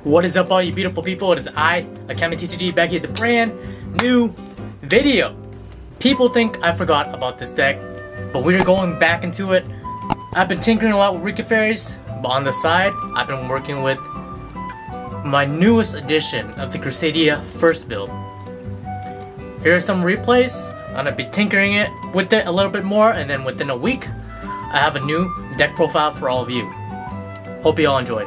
What is up, all you beautiful people? It is I, AkemiTCG, back here with the brand new video. People think I forgot about this deck, but we're going back into it. I've been tinkering a lot with Rika Fairies, but on the side, I've been working with my newest edition of the Crusadia first build. Here are some replays. I'm gonna be tinkering with it a little bit more, and then within a week, I have a new deck profile for all of you. Hope you all enjoy.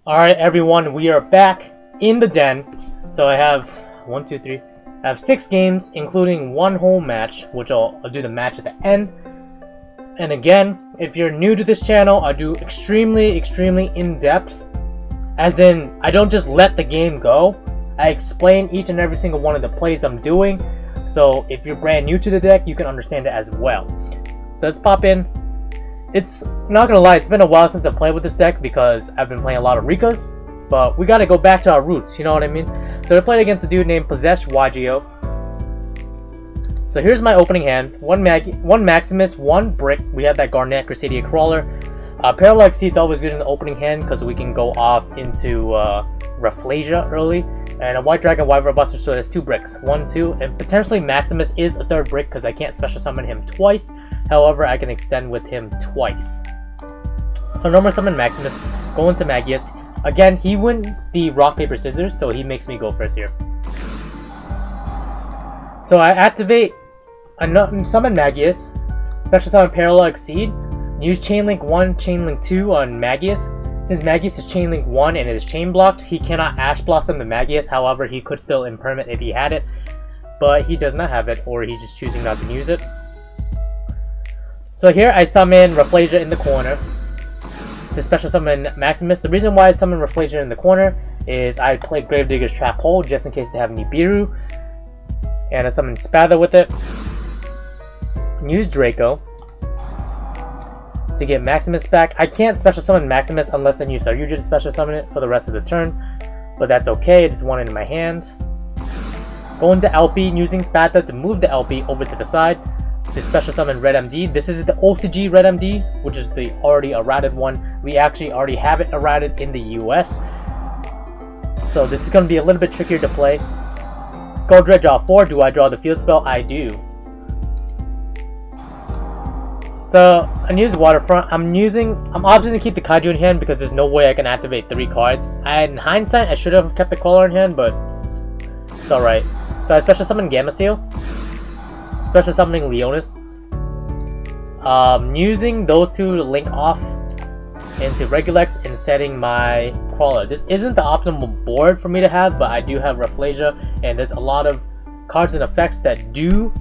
Alright everyone, we are back in the den. So I have I have 6 games, including one home match, which I'll do the match at the end. And again, if you're new to this channel, I do extremely in-depth. As in, I don't just let the game go. I explain each and every single one of the plays I'm doing. So if you're brand new to the deck, you can understand it as well. Let's pop in. It's not gonna lie, it's been a while since I played with this deck because I've been playing a lot of Rikas, but we gotta go back to our roots, you know what I mean? So I played against a dude named Possessed YGO. So here's my opening hand: one Maximus, 1 brick. We have that Garnet Crusadia Crawler. Parallel Exceed's always good in the opening hand because we can go off into Rafflesia early, and a White Dragon Wyvern Buster, so there's 2 bricks, 1, 2, and potentially Maximus is a 3rd brick because I can't special summon him twice. However, I can extend with him twice. So normal summon Maximus, go into Magius. Again, he wins the rock paper scissors, so he makes me go first here. So I activate summon Magius, special summon Parallel Exceed, use Chainlink 1, Chainlink 2 on Magius. Since Magius is Chainlink 1 and it is chain blocked, he cannot Ash Blossom the Magius. However, he could still impermanent if he had it, but he does not have it, or he's just choosing not to use it. So here I summon Rafflesia in the corner to special summon Maximus. The reason why I summon Rafflesia in the corner is I play Gravedigger's Trap Hole just in case they have Nibiru, and I summon Spather with it. Use Draco to get Maximus back. I can't special summon Maximus unless I use Saryuja to special summon it for the rest of the turn, but that's okay. I just want it in my hand. Go into LP using Spatha to move the LP over to the side to special summon Red MD. This is the OCG Red MD, which is the already errated one. We actually already have it errated in the US, so this is going to be a little bit trickier to play. Skull Dread, draw 4. Do I draw the field spell? I do. So I use Waterfront. I'm opting to keep the Kaiju in hand because there's no way I can activate 3 cards. In hindsight, I should have kept the Crawler in hand, but it's alright. So I special summon Gamma Seal, special summoning Leonis. Using those 2 to link off into Regulex and setting my Crawler. This isn't the optimal board for me to have, but I do have Rafflesia, and there's a lot of cards and effects that do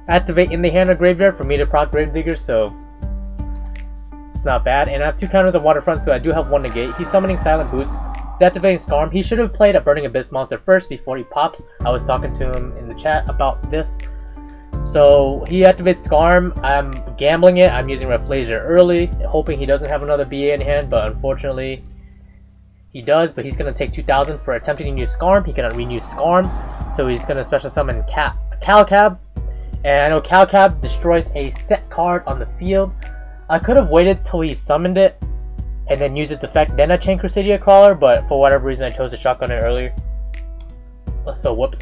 activate in the hand or graveyard for me to proc Gravedigger, so it's not bad. And I have 2 counters on Waterfront, so I do have 1 negate. He's summoning Silent Boots. He's activating Scarm. He should have played a Burning Abyss monster first before he pops. I was talking to him in the chat about this. So he activates Scarm. I'm gambling it. I'm using Rafflesia early, hoping he doesn't have another BA in hand, but unfortunately he does. But he's going to take 2,000 for attempting to use Scarm. He cannot renew Scarm, so he's going to special summon Calcab. And I know Calcab destroys a set card on the field. I could have waited till he summoned it and then used its effect, then I chain Crusadia Crawler, but for whatever reason I chose to shotgun it earlier. So whoops.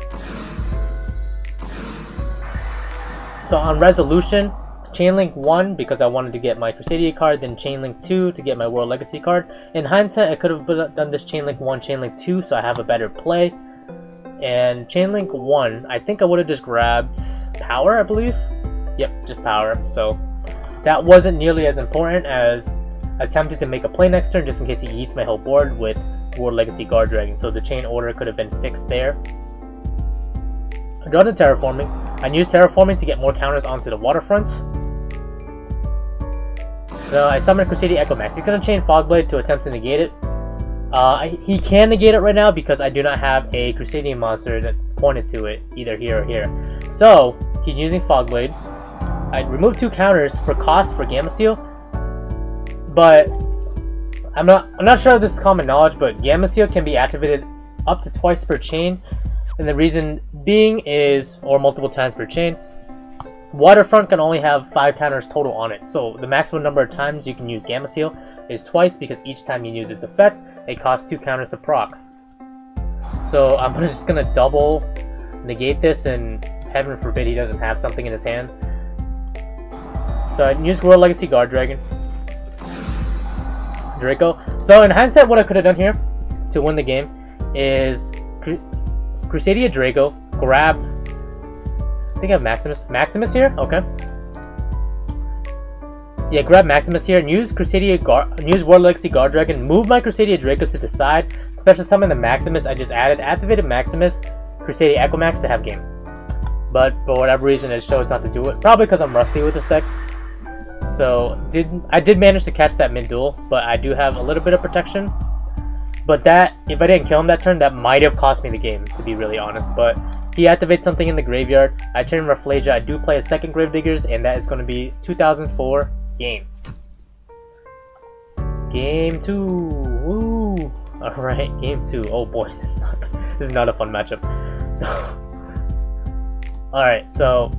So on Resolution, Chainlink 1 because I wanted to get my Crusadia card, then Chainlink 2 to get my World Legacy card. In hindsight, I could have done this Chainlink 1, Chainlink 2, so I have a better play. And Chainlink 1, I think I would have just grabbed Power, I believe. Yep, just Power. So that wasn't nearly as important as attempting to make a play next turn just in case he eats my whole board with World Legacy Guardragon. So the chain order could have been fixed there. I draw the Terraforming. I use Terraforming to get more counters onto the Waterfronts. So I summon Crusadia Echo Max. He's going to chain Fogblade to attempt to negate it. He can negate it right now because I do not have a Crusadia monster that's pointed to it, either here or here. So he's using Fogblade. I remove 2 counters for cost for Gamma Seal, but I'm not sure if this is common knowledge, but Gamma Seal can be activated up to twice per chain, and the reason being is, or multiple times per chain, Waterfront can only have 5 counters total on it, so the maximum number of times you can use Gamma Seal is twice, because each time you use its effect, it costs 2 counters to proc. So I'm just gonna double negate this, and heaven forbid he doesn't have something in his hand. So I can use World Legacy Guardragon. Draco. So in hindsight, what I could have done here to win the game is Crusadia Draco, grab, I think I have Maximus here, okay. Yeah, grab Maximus here and use use World Legacy Guardragon, move my Crusadia Draco to the side, special summon the Maximus I just added, activated Maximus, Crusadia Equimax to have game. But for whatever reason it chose not to do it, probably because I'm rusty with this deck. So I did manage to catch that mid duel, but I do have a little bit of protection. But that, if I didn't kill him that turn, that might have cost me the game, to be really honest. But he activates something in the graveyard. I turn Rafflesia. I do play a second Gravediggers, and that is going to be 2004 game. Game 2. Woo! Alright, game 2. Oh boy, this is not a fun matchup. So, alright, so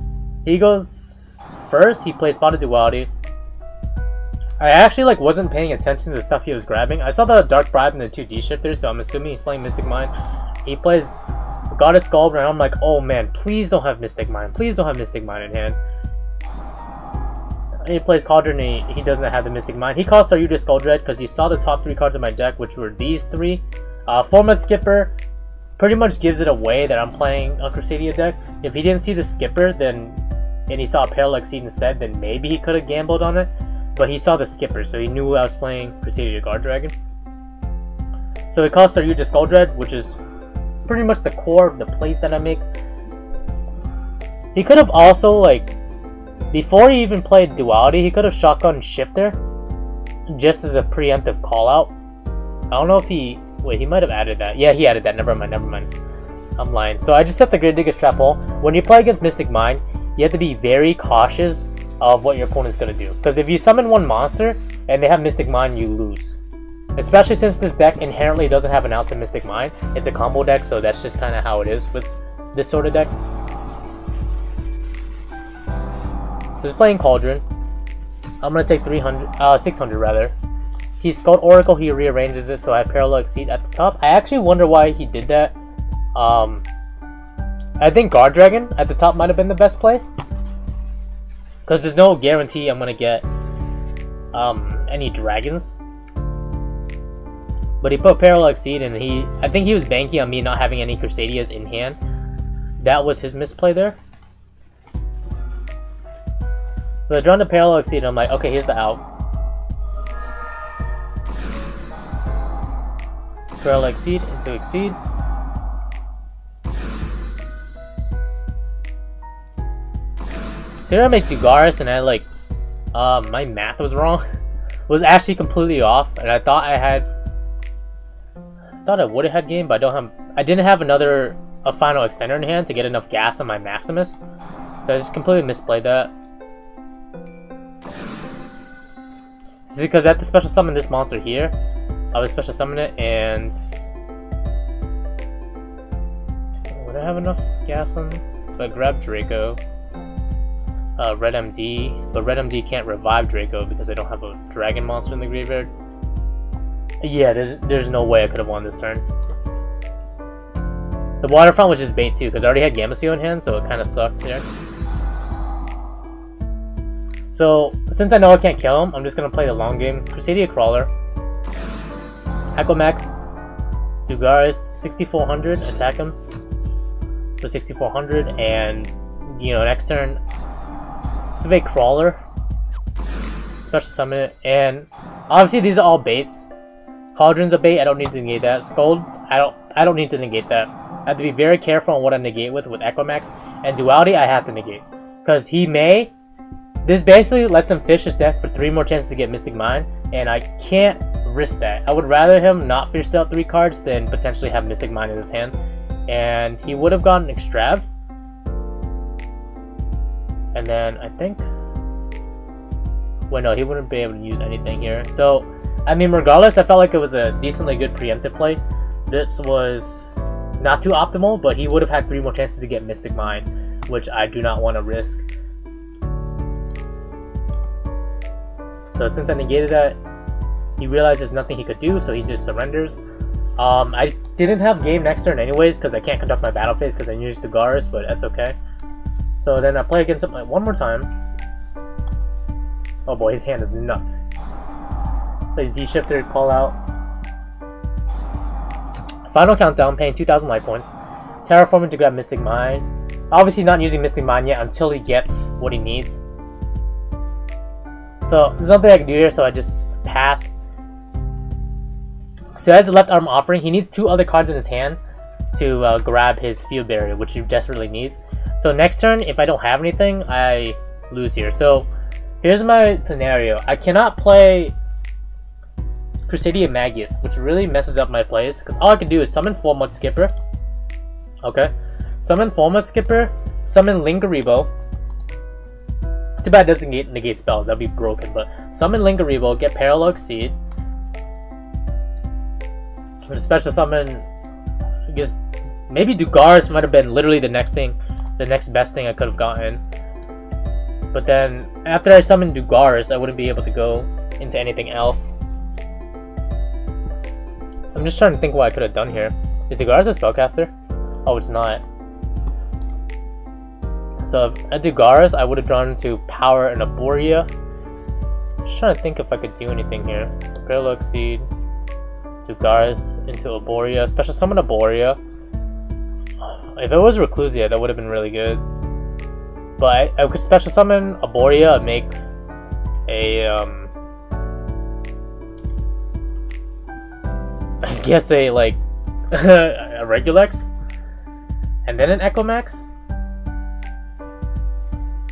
he goes first. He plays Spotted Duality. I actually wasn't paying attention to the stuff he was grabbing. I saw the Dark Bribe and the 2D shifters, so I'm assuming he's playing Mystic Mine. He plays Goddess Skullbreak, and I'm like, oh man, please don't have Mystic Mine. Please don't have Mystic Mine in hand. He plays Cauldron, and he doesn't have the Mystic Mine. He calls Saryuja Skulldread because he saw the top 3 cards of my deck, which were these 3. Format Skipper pretty much gives it away that I'm playing a Crusadia deck. If he didn't see the Skipper, and he saw a Parallax Seed instead, then maybe he could have gambled on it. But he saw the Skipper, so he knew I was playing Crusadia Guardragon. So he calls Saryuja Skulldread, which is pretty much the core of the plays that I make. He could have also, before he even played Duality, he could have shotgun Shifter just as a preemptive call out. I don't know if he... Wait, he might have added that. Yeah, he added that. Never mind, never mind. I'm lying. So I just set the Gravedigger's Trap Hole. When you play against Mystic Mine, you have to be very cautious of what your opponent's going to do. Because if you summon one monster and they have Mystic Mine, you lose. Especially since this deck inherently doesn't have an out to Mystic Mine. It's a combo deck, so that's just kind of how it is with this sort of deck. So he's playing Cauldron. I'm going to take 600 rather. He Skull Oracle, he rearranges it so I have Parallel Exceed at the top. I actually wonder why he did that. I think Guardragon at the top might have been the best play. Because there's no guarantee I'm going to get any dragons. But he put Parallel Exceed, and I think he was banking on me not having any Crusadias in hand. That was his misplay there. So I drawn the Parallel Exceed, and I'm like, okay, here's the out. Parallel Exceed into Exceed. So here I make Dugaris, and I my math was wrong. Was actually completely off, and I thought I would have had game, but I didn't have a final extender in hand to get enough gas on my Maximus. So I just completely misplayed that. This is because I had to special summon this monster here. I would special summon it, and would I have enough gas on? If I grab Draco. Red MD, but Red MD can't revive Draco because I don't have a dragon monster in the graveyard. Yeah, there's no way I could have won this turn. The Waterfront was just bait too, because I already had Gamma-Seal in hand, so it kind of sucked here. So, since I know I can't kill him, I'm just going to play the long game. Crusadia Crawler. Equimax. Dugaris, 6400, attack him. For 6400, and, next turn, activate Crawler, special summon it, and obviously these are all baits. Cauldron's a bait, I don't need to negate that. Scold, I don't need to negate that. I have to be very careful on what I negate with Equimax, and Duality I have to negate. Because this basically lets him fish his deck for 3 more chances to get Mystic Mine, and I can't risk that. I would rather him not fish out 3 cards than potentially have Mystic Mine in his hand. And he would have gotten Extrav. And then I think, well, no, he wouldn't be able to use anything here. So, I mean, regardless, I felt like it was a decently good preemptive play. This was not too optimal, but he would have had 3 more chances to get Mystic Mine, which I do not want to risk. So since I negated that, he realized there's nothing he could do, so he just surrenders. I didn't have game next turn anyways, because I can't conduct my battle phase because I used the Gars, but that's okay. So then I play against him one more time. Oh boy, his hand is nuts. Plays D-Shifter, call out. Final countdown, paying 2,000 life points. Terraforming to grab Mystic Mine. Obviously not using Mystic Mine yet until he gets what he needs. So there's nothing I can do here, so I just pass. So he has a left arm offering. He needs 2 other cards in his hand to grab his field barrier, which he desperately needs. So next turn, if I don't have anything, I lose here. So here's my scenario. I cannot play Crusadia Magus, which really messes up my plays, because all I can do is summon Full Mud Skipper. Okay. Summon Full Mud Skipper, summon Linkaribo. Too bad it doesn't negate spells, that'd be broken, but summon Linkaribo, get Parallel Exceed. Special summon, I guess maybe Dugars might have been literally the next best thing I could have gotten. But then after I summon Dugars, I wouldn't be able to go into anything else. I'm just trying to think what I could have done here. Is Dugars a spellcaster? Oh, it's not. So if I do Gars, I would have drawn into Power and Arborea. Just trying to think if I could do anything here. Parallel Exceed, do Gars into Arborea, special summon Arborea. If it was Reclusia, that would have been really good. But I could special summon Arborea and make a I guess a like a Regulex, and then an Echomax.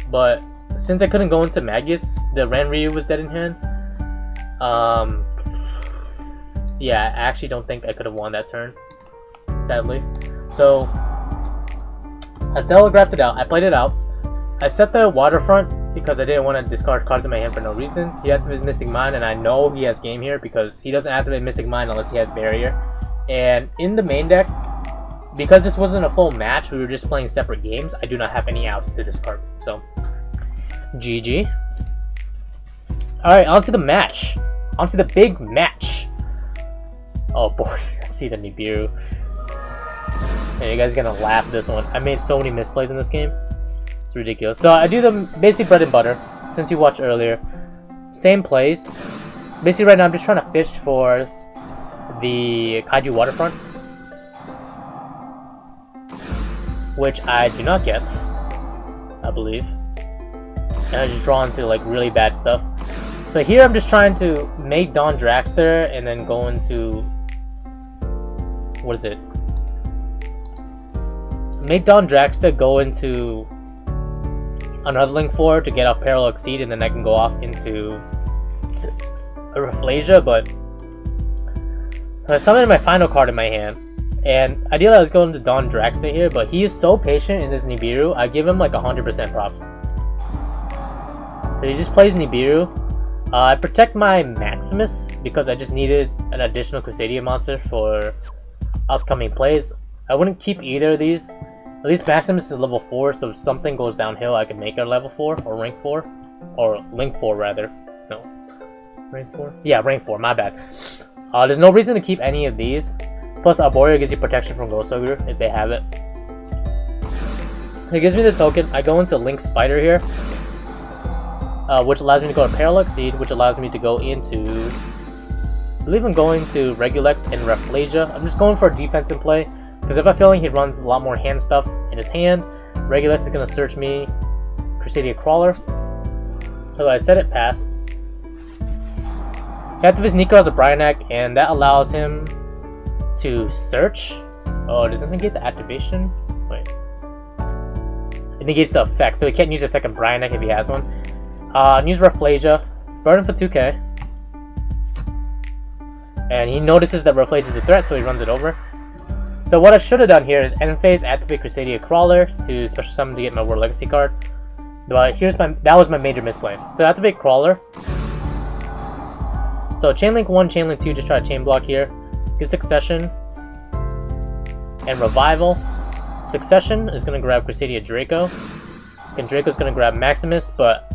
But since I couldn't go into Magus, the Ranryu was dead in hand. Yeah, I actually don't think I could have won that turn, sadly. So I telegraphed it out. I played it out. I set the Waterfront because I didn't want to discard cards in my hand for no reason. He activates Mystic Mine, and I know he has game here because he doesn't activate Mystic Mine unless he has Barrier. And in the main deck, because this wasn't a full match, we were just playing separate games, I do not have any outs to discard. So, GG. Alright, on to the match. On to the big match. Oh boy, I see the Nibiru. And you guys are gonna laugh at this one. I made so many misplays in this game. It's ridiculous. So I do the basic bread and butter, since you watched earlier. Same plays. Basically right now I'm just trying to fish for the Kaiju Waterfront, which I do not get, I believe. And I just draw into like really bad stuff. So here I'm just trying to make Don Draxter and then go into, what is it? Make Don Draxter go into another Link 4 to get off Parallel Exceed, and then I can go off into a Rafflesia, but so I summoned my final card in my hand. And ideally I was going to Don Draxter here, but he is so patient in this Nibiru, I give him like 100% props. So he just plays Nibiru. I protect my Maximus because I just needed an additional Crusadia monster for upcoming plays. I wouldn't keep either of these. At least Maximus is level 4, so if something goes downhill I can make her level 4, or rank 4. Or Link 4 rather. No. Rank 4? Yeah, rank 4, my bad. There's no reason to keep any of these. Plus, Arborea gives you protection from Ghost Ogre if they have it. It gives me the token. I go into Link Spider here, which allows me to go to Parallel Exceed, which allows me to go into, I believe I'm going to Regulex and Rafflesia. I'm just going for a defensive play, because if I'm feeling he runs a lot more hand stuff in his hand, Regulex is going to search me Crusadia Crawler. So I set it pass. He activates Necros of Bryanak, and that allows him to search. Oh, does it negate the activation? Wait. It negates the effect, so he can't use a second Bryanak if he has one. Use Rafflesia, burn him for 2k. And he notices that Rafflesia is a threat, so he runs it over. So what I should have done here is end phase, activate Crusadia Crawler to special summon to get my World Legacy card. But that was my major misplay. So activate Crawler. So Chainlink 1, Chainlink 2, just try to chain block here. Get Succession and Revival. Succession is going to grab Crusadia Draco, and Draco's going to grab Maximus, but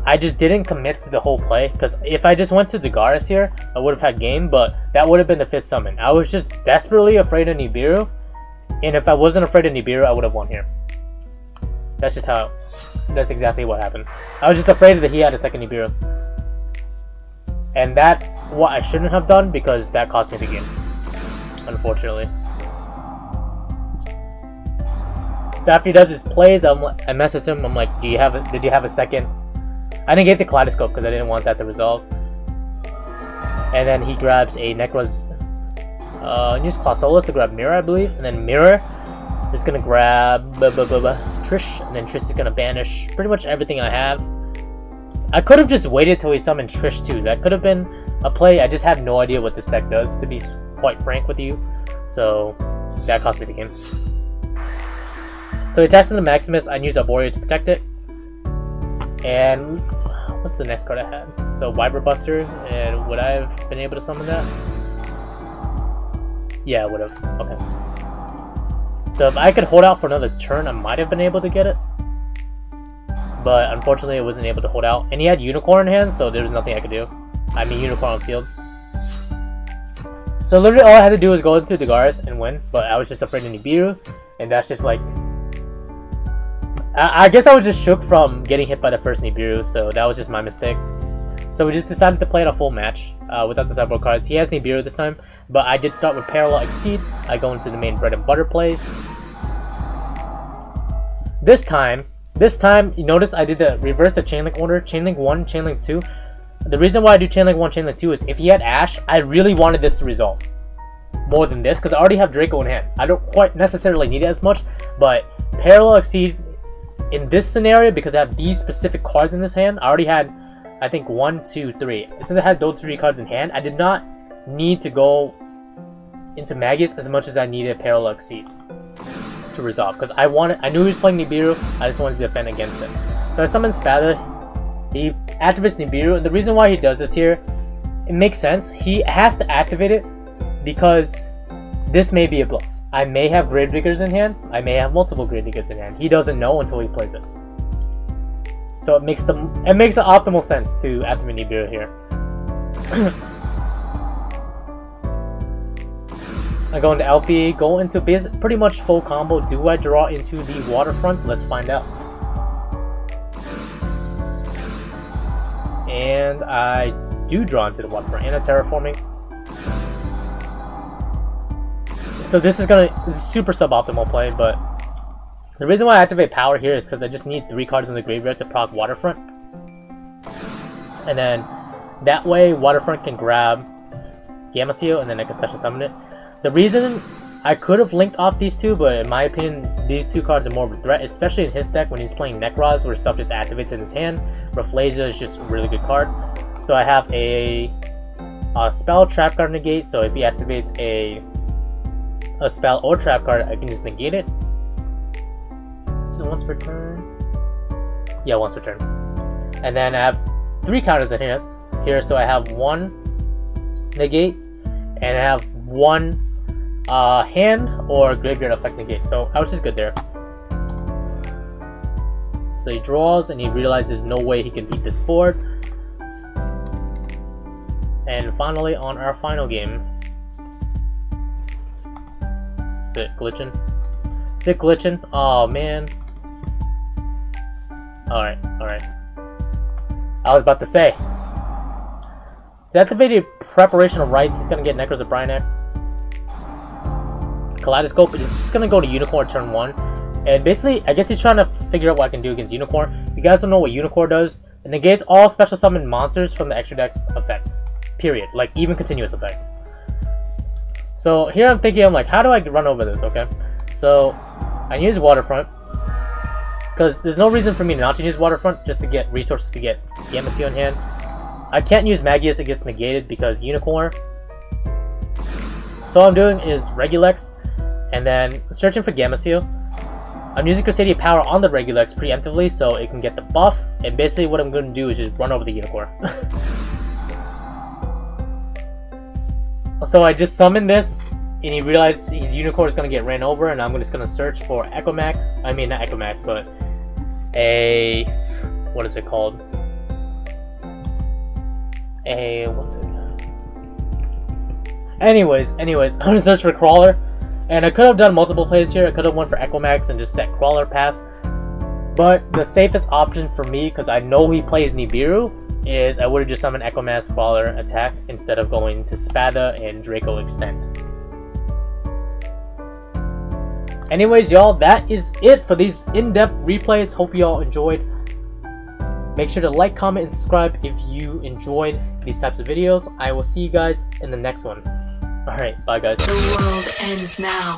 I just didn't commit to the whole play, because if I just went to Dagaris here, I would have had game, but that would have been the 5th summon. I was just desperately afraid of Nibiru, and if I wasn't afraid of Nibiru, I would have won here. That's exactly what happened. I was just afraid that he had a second Nibiru. And that's what I shouldn't have done, because that cost me the game, unfortunately. So after he does his plays, I message him, I'm like, did you have a second? I didn't get the Kaleidoscope because I didn't want that to resolve. And then he grabs a Necros, use Clausolas to grab Mirror, I believe. And then Mirror is going to grab Trish, and then Trish is going to banish pretty much everything I have. I could have just waited till he summoned Trish too. That could have been a play. I just have no idea what this deck does, to be quite frank with you. So that cost me the game. So he attacks into Maximus. I use Arboreal to protect it. And what's the next card I had? So Wyvern Buster, and would I have been able to summon that? Yeah, I would have. Okay. So if I could hold out for another turn, I might have been able to get it. But unfortunately, I wasn't able to hold out. And he had Unicorn in hand, so there was nothing I could do. I mean, Unicorn on field. So literally all I had to do was go into Dagaris and win, but I was just afraid of Nibiru, and that's just like... I guess I was just shook from getting hit by the first Nibiru, so that was just my mistake. So we just decided to play it a full match without the sideboard cards. He has Nibiru this time, but I did start with Parallel Exceed. I go into the main bread and butter plays. This time, you notice I did the reverse the Chainlink order, Chainlink 1, Chainlink 2. The reason why I do Chainlink 1, Chainlink 2 is if he had Ash, I really wanted this to resolve more than this, because I already have Draco in hand. I don't quite necessarily need it as much, but Parallel Exceed in this scenario, because I have these specific cards in this hand, I already had, I think, 1, 2, 3. Since I had those 3 cards in hand, I did not need to go into Magius as much as I needed Parallel Exceed to resolve, because I knew he was playing Nibiru. I just wanted to defend against it. So I summoned Spada. He activates Nibiru, and the reason why he does this here, it makes sense. He has to activate it because this may be a bluff. I may have Gravediggers in hand. I may have multiple Gravediggers in hand. He doesn't know until he plays it. So it makes the optimal sense to activate Nibiru here. I go into LP, go into pretty much full combo. Do I draw into the Waterfront? Let's find out. And I do draw into the Waterfront and a Terraforming. So this is a super suboptimal play, but the reason why I activate Power here is because I just need 3 cards in the graveyard to proc Waterfront. And then that way Waterfront can grab Gamma Seal and then I can special summon it. The reason I could have linked off these two, but in my opinion, these 2 cards are more of a threat, especially in his deck when he's playing Necroz, where stuff just activates in his hand. Rafflesia is just a really good card. So I have a spell, trap card, negate. So if he activates a spell or trap card, I can just negate it. This is once per turn. Yeah, once per turn. And then I have 3 counters in here. So I have 1 negate, and I have 1 hand or graveyard effect negate. So I was just good there. So he draws and he realizes no way he can beat this board. And finally, on our final game, is it glitching? Is it glitching? Oh man. Alright. I was about to say. He's activated Preparation of Rites. He's gonna get Necros of Bryanek. Kaleidoscope is just gonna go to Unicorn turn 1. And basically, I guess he's trying to figure out what I can do against Unicorn. If you guys don't know what Unicorn does, it negates all special summon monsters from the extra deck's effects. Period. Like, even continuous effects. So here I'm thinking, I'm like, how do I run over this, okay? So, I use Waterfront. Because there's no reason for me not to use Waterfront, just to get resources to get Gamma Seal in hand. I can't use Magius, it gets negated because Unicorn. So all I'm doing is Regulex, and then searching for Gamma Seal. I'm using Crusadia Power on the Regulex preemptively so it can get the buff, and basically what I'm going to do is just run over the Unicorn. So I just summoned this, and he realized his Unicorn is going to get ran over, and I'm just going to search for Echomax. I mean, not Echomax, but a... what is it called? a what's it? Anyways, I'm gonna search for Crawler, and I could have done multiple plays here. I could have went for Equimax and just set Crawler pass, but the safest option for me, because I know he plays Nibiru, is I would have just summoned Equimax Crawler attacked instead of going to Spada and Draco Extend. Anyways, y'all, that is it for these in-depth replays. Hope y'all enjoyed. Make sure to like, comment, and subscribe if you enjoyed these types of videos. I will see you guys in the next one. Alright, bye guys. The world ends now.